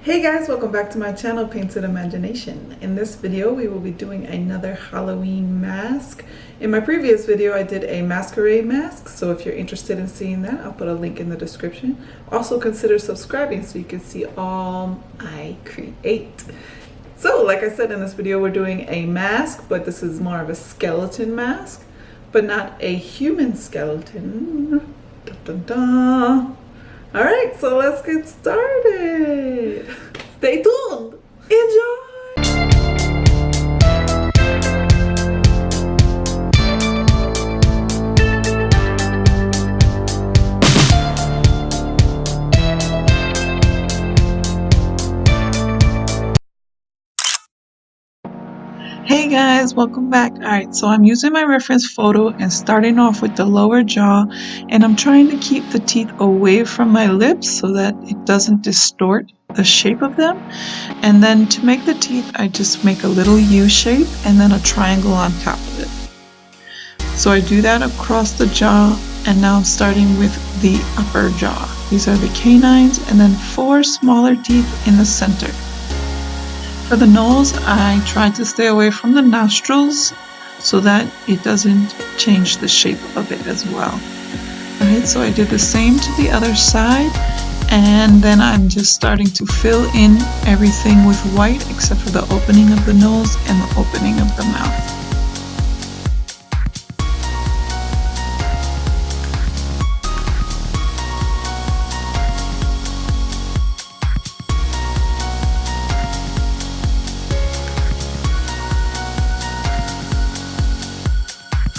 Hey guys, welcome back to my channel, Painted Imagination. In this video, we will be doing another Halloween mask. In my previous video, I did a masquerade mask, so if you're interested in seeing that, I'll put a link in the description. Also consider subscribing so you can see all I create. So, like I said in this video, we're doing a mask, but this is more of a skeleton mask, but not a human skeleton. Dun, dun, dun. All right, so let's get started. Stay tuned. Enjoy. Hey guys, welcome back. Alright, so I'm using my reference photo and starting off with the lower jaw, and I'm trying to keep the teeth away from my lips so that it doesn't distort the shape of them. And then to make the teeth, I just make a little U shape and then a triangle on top of it. So I do that across the jaw, and now I'm starting with the upper jaw. These are the canines, and then 4 smaller teeth in the center. For the nose, I try to stay away from the nostrils so that it doesn't change the shape of it as well. Alright, so I did the same to the other side, and then I'm just starting to fill in everything with white except for the opening of the nose and the opening of the mouth.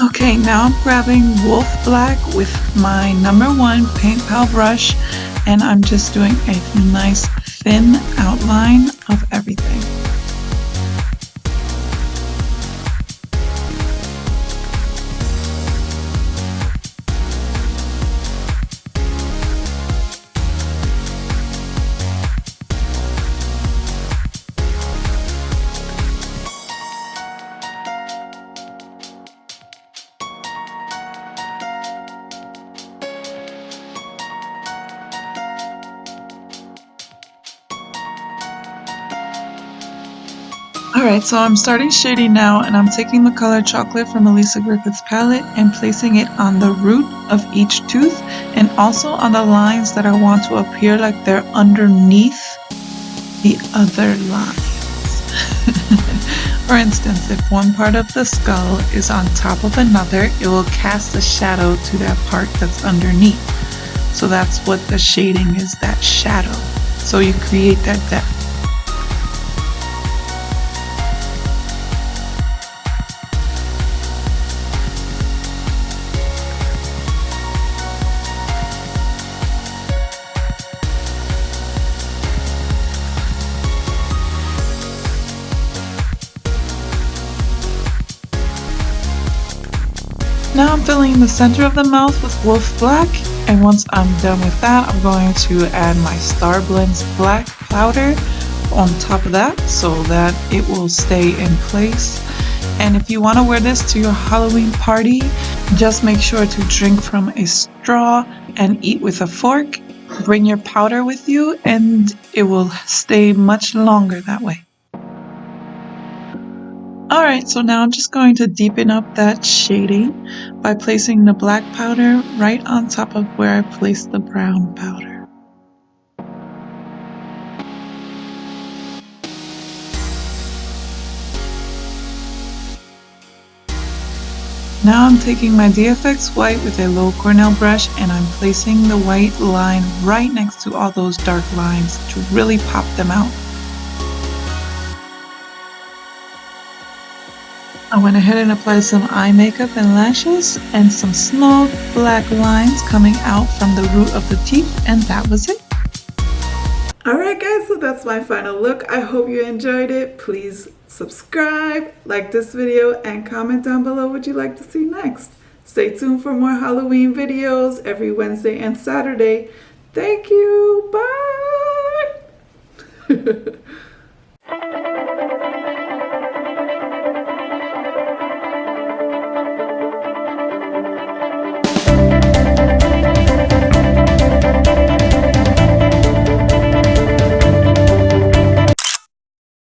Okay, now I'm grabbing Wolf Black with my #1 Paint Pal brush, and I'm just doing a nice thin outline of everything. Alright, so I'm starting shading now, and I'm taking the color Chocolate from Elisa Griffith's palette and placing it on the root of each tooth and also on the lines that I want to appear like they're underneath the other lines. For instance, if one part of the skull is on top of another, it will cast a shadow to that part that's underneath. So that's what the shading is, that shadow. So you create that depth. Now I'm filling the center of the mouth with Wolf Black, and once I'm done with that, I'm going to add my Star Blends black powder on top of that so that it will stay in place. And if you want to wear this to your Halloween party, just make sure to drink from a straw and eat with a fork. Bring your powder with you and it will stay much longer that way. Alright, so now I'm just going to deepen up that shading by placing the black powder right on top of where I placed the brown powder. Now I'm taking my DFX white with a low Cornell brush, and I'm placing the white line right next to all those dark lines to really pop them out. I went ahead and applied some eye makeup and lashes and some small black lines coming out from the root of the teeth, and that was it. Alright guys, so that's my final look. I hope you enjoyed it. Please subscribe, like this video, and comment down below what you'd like to see next. Stay tuned for more Halloween videos every Wednesday and Saturday. Thank you. Bye.